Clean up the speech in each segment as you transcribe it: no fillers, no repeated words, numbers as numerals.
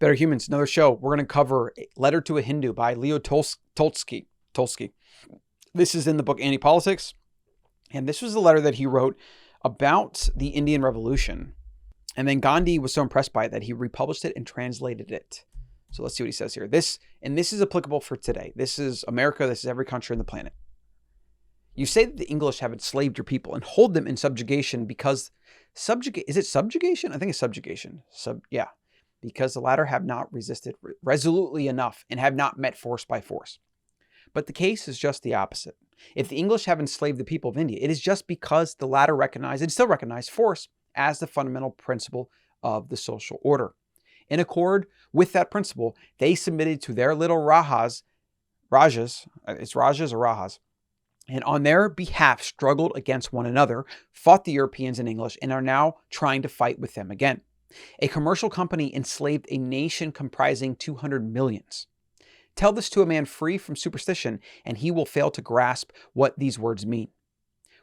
Better Humans, another show. We're going to cover Letter to a Hindu by Leo Tolstoy. This is in the book Anti-Politics. And this was a letter that he wrote about the Indian Revolution. And then Gandhi was so impressed by it that he republished it and translated it. So let's see what he says here. This is applicable for today. This is America. This is every country on the planet. You say that the English have enslaved your people and hold them in subjugation because is it subjugation? I think it's subjugation. Because the latter have not resisted resolutely enough and have not met force by force. But the case is just the opposite. If the English have enslaved the people of India, it is just because the latter recognize and still recognize force as the fundamental principle of the social order. In accord with that principle, they submitted to their little Rajas, it's Rajas or Rajas, and on their behalf struggled against one another, fought the Europeans and English, and are now trying to fight with them again. A commercial company enslaved a nation comprising 200 millions. Tell this to a man free from superstition, and he will fail to grasp what these words mean.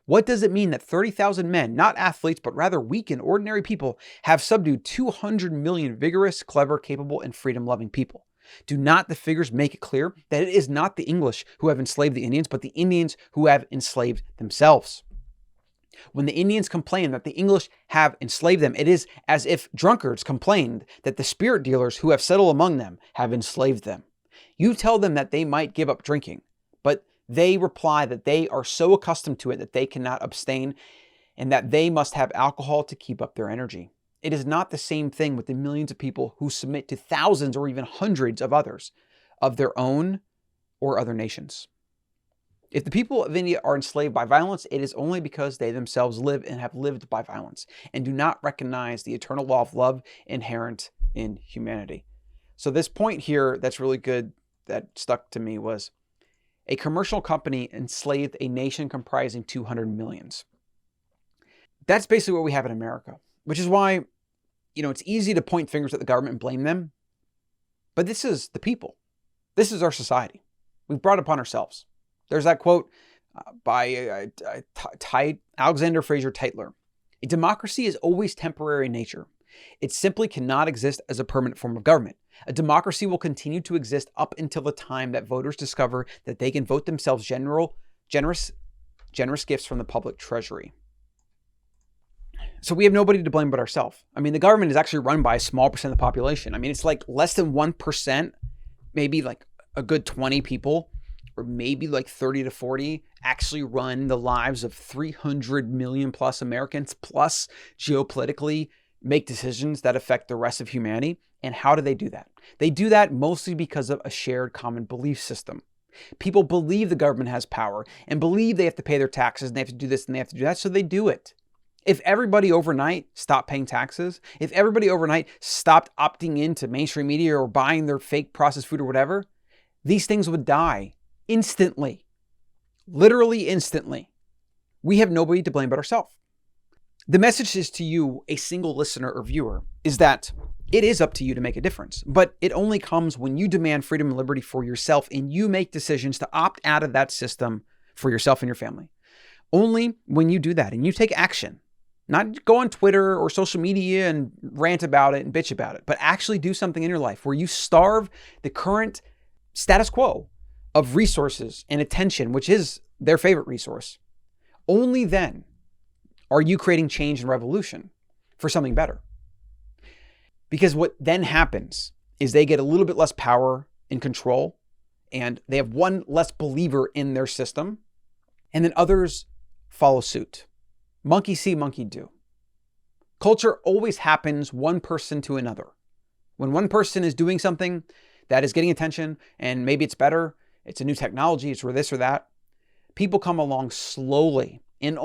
What does it mean that 30,000 men, not athletes, but rather weak and ordinary people, have subdued 200 million vigorous, clever, capable, and freedom-loving people? Do not the figures make it clear that it is not the English who have enslaved the Indians, but the Indians who have enslaved themselves? When the Indians complain that the English have enslaved them, it is as if drunkards complained that the spirit dealers who have settled among them have enslaved them. You tell them that they might give up drinking, but they reply that they are so accustomed to it that they cannot abstain and that they must have alcohol to keep up their energy. It is not the same thing with the millions of people who submit to thousands or even hundreds of others of their own or other nations. If the people of India are enslaved by violence, it is only because they themselves live and have lived by violence and do not recognize the eternal law of love inherent in humanity. So this point here that's really good that stuck to me was a commercial company enslaved a nation comprising 200 millions. That's basically what we have in America, which is why, it's easy to point fingers at the government and blame them. But this is the people. This is our society. We've brought it upon ourselves. There's that quote by Alexander Fraser Tytler. A democracy is always temporary in nature. It simply cannot exist as a permanent form of government. A democracy will continue to exist up until the time that voters discover that they can vote themselves generous gifts from the public treasury. So we have nobody to blame but ourselves. The government is actually run by a small percent of the population. It's like less than 1%, maybe like a good 20 people, or maybe like 30 to 40 actually run the lives of 300 million plus Americans, plus geopolitically make decisions that affect the rest of humanity. And how do they do that? They do that mostly because of a shared common belief system. People believe the government has power and believe they have to pay their taxes and they have to do this and they have to do that, so they do it. If everybody overnight stopped paying taxes, if everybody overnight stopped opting into mainstream media or buying their fake processed food or whatever, these things would die instantly. Literally instantly. We have nobody to blame but ourselves. The message is to you, a single listener or viewer, is that it is up to you to make a difference, but it only comes when you demand freedom and liberty for yourself and you make decisions to opt out of that system for yourself and your family. Only when you do that and you take action, not go on Twitter or social media and rant about it and bitch about it, but actually do something in your life where you starve the current status quo of resources and attention, which is their favorite resource. Only then are you creating change and revolution for something better. Because what then happens is they get a little bit less power and control, and they have one less believer in their system, and then others follow suit. Monkey see, monkey do. Culture always happens one person to another. When one person is doing something that is getting attention, and maybe it's better, it's a new technology, it's for this or that, people come along slowly. And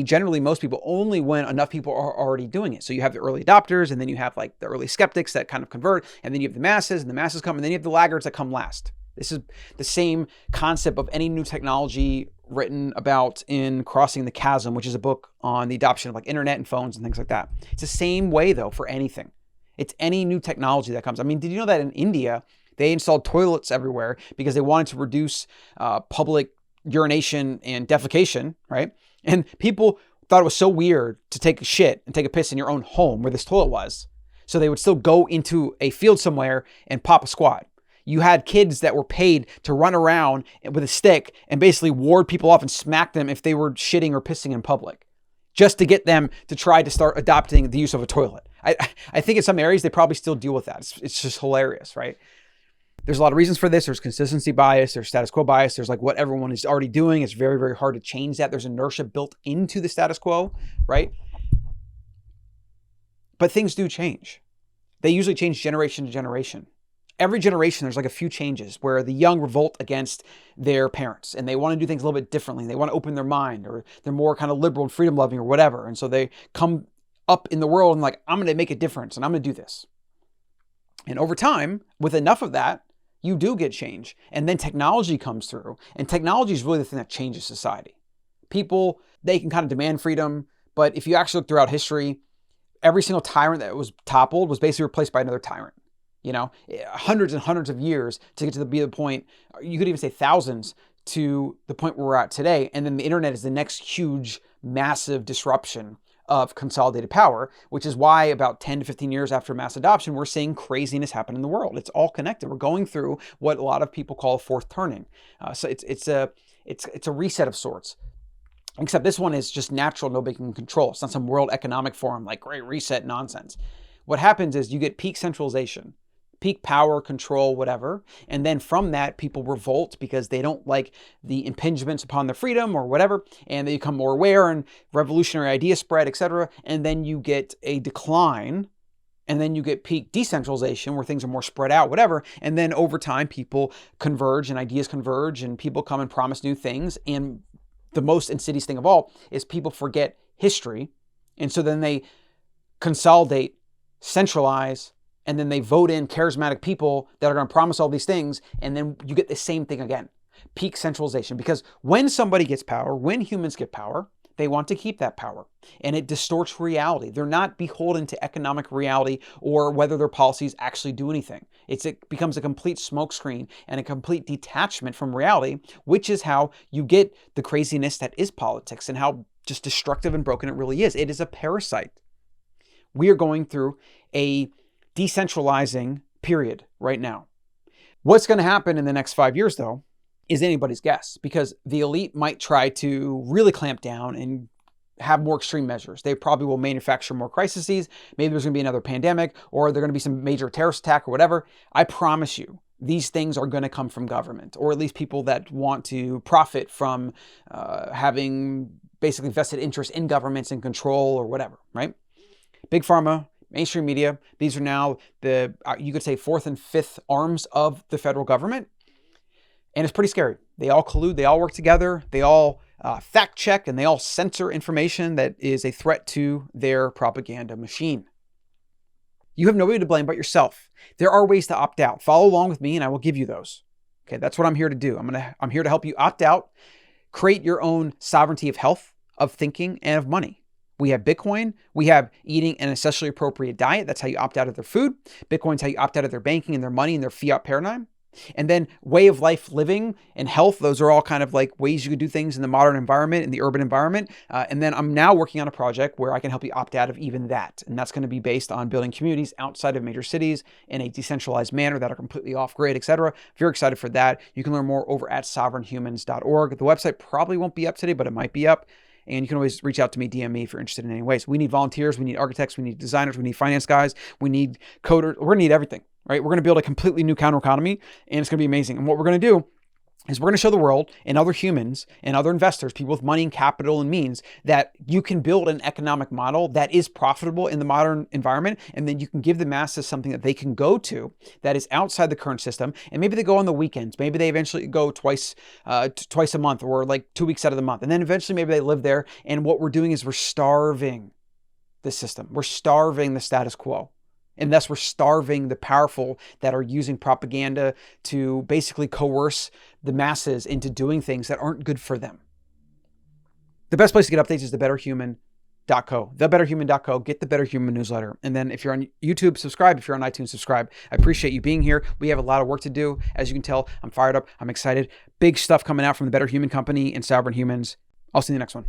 generally most people, only when enough people are already doing it. So you have the early adopters, and then you have like the early skeptics that kind of convert, and then you have the masses, and the masses come, and then you have the laggards that come last. This is the same concept of any new technology written about in Crossing the Chasm, which is a book on the adoption of like internet and phones and things like that. It's the same way though for anything. It's any new technology that comes. Did you know that in India, they installed toilets everywhere because they wanted to reduce public urination and defecation, right? And people thought it was so weird to take a shit and take a piss in your own home where this toilet was. So they would still go into a field somewhere and pop a squad. You had kids that were paid to run around with a stick and basically ward people off and smack them if they were shitting or pissing in public, just to get them to try to start adopting the use of a toilet. I think in some areas they probably still deal with that. It's just hilarious, right? There's a lot of reasons for this. There's consistency bias. There's status quo bias. There's like what everyone is already doing. It's very, very hard to change that. There's inertia built into the status quo, right? But things do change. They usually change generation to generation. Every generation, there's like a few changes where the young revolt against their parents and they want to do things a little bit differently. They want to open their mind, or they're more kind of liberal and freedom loving or whatever. And so they come up in the world and like, I'm going to make a difference and I'm going to do this. And over time, with enough of that, you do get change. And then technology comes through. And technology is really the thing that changes society. People, they can kind of demand freedom. But if you actually look throughout history, every single tyrant that was toppled was basically replaced by another tyrant. You know, hundreds and hundreds of years to get to the point, you could even say thousands, to the point where we're at today. And then the internet is the next huge, massive disruption of consolidated power, which is why about 10 to 15 years after mass adoption, we're seeing craziness happen in the world. It's all connected. We're going through what a lot of people call a fourth turning. So it's a reset of sorts. Except this one is just natural, nobody can control. It's not some World Economic Forum like great reset nonsense. What happens is you get peak centralization, peak power, control, whatever. And then from that, people revolt because they don't like the impingements upon their freedom or whatever. And they become more aware and revolutionary ideas spread, etc. And then you get a decline. And then you get peak decentralization where things are more spread out, whatever. And then over time, people converge and ideas converge and people come and promise new things. And the most insidious thing of all is people forget history. And so then they consolidate, centralize, and then they vote in charismatic people that are going to promise all these things. And then you get the same thing again, peak centralization. Because when somebody gets power, when humans get power, they want to keep that power. And it distorts reality. They're not beholden to economic reality or whether their policies actually do anything. It becomes a complete smokescreen and a complete detachment from reality, which is how you get the craziness that is politics and how just destructive and broken it really is. It is a parasite. We are going through a decentralizing period right now. What's going to happen in the next 5 years, though, is anybody's guess, because the elite might try to really clamp down and have more extreme measures. They probably will manufacture more crises. Maybe there's going to be another pandemic, or there's going to be some major terrorist attack or whatever. I promise you, these things are going to come from government, or at least people that want to profit from having basically vested interest in governments and control or whatever, right? Big pharma, mainstream media, these are now the, you could say, fourth and fifth arms of the federal government. And it's pretty scary. They all collude, they all work together, they all fact check, and they all censor information that is a threat to their propaganda machine. You have nobody to blame but yourself. There are ways to opt out. Follow along with me and I will give you those. Okay, that's what I'm here to do. I'm here to help you opt out, create your own sovereignty of health, of thinking, and of money. We have Bitcoin. We have eating an ancestry appropriate diet. That's how you opt out of their food. Bitcoin's how you opt out of their banking and their money and their fiat paradigm. And then way of life living and health. Those are all kind of like ways you could do things in the modern environment, in the urban environment. And then I'm now working on a project where I can help you opt out of even that. And that's going to be based on building communities outside of major cities in a decentralized manner that are completely off grid, etc. If you're excited for that, you can learn more over at sovereignhumans.org. The website probably won't be up today, but it might be up. And you can always reach out to me, DM me if you're interested in any ways. We need volunteers, we need architects, we need designers, we need finance guys, we need coders. We're going to need everything, right? We're going to build a completely new counter economy, and it's going to be amazing. And what we're going to do is we're going to show the world and other humans and other investors, people with money and capital and means, that you can build an economic model that is profitable in the modern environment. And then you can give the masses something that they can go to that is outside the current system. And maybe they go on the weekends. Maybe they eventually go twice a month, or like 2 weeks out of the month. And then eventually maybe they live there. And what we're doing is we're starving the system. We're starving the status quo. And thus we're starving the powerful that are using propaganda to basically coerce the masses into doing things that aren't good for them. The best place to get updates is thebetterhuman.co. Thebetterhuman.co. Get the Better Human newsletter. And then if you're on YouTube, subscribe. If you're on iTunes, subscribe. I appreciate you being here. We have a lot of work to do. As you can tell, I'm fired up. I'm excited. Big stuff coming out from the Better Human Company and Sovereign Humans. I'll see you in the next one.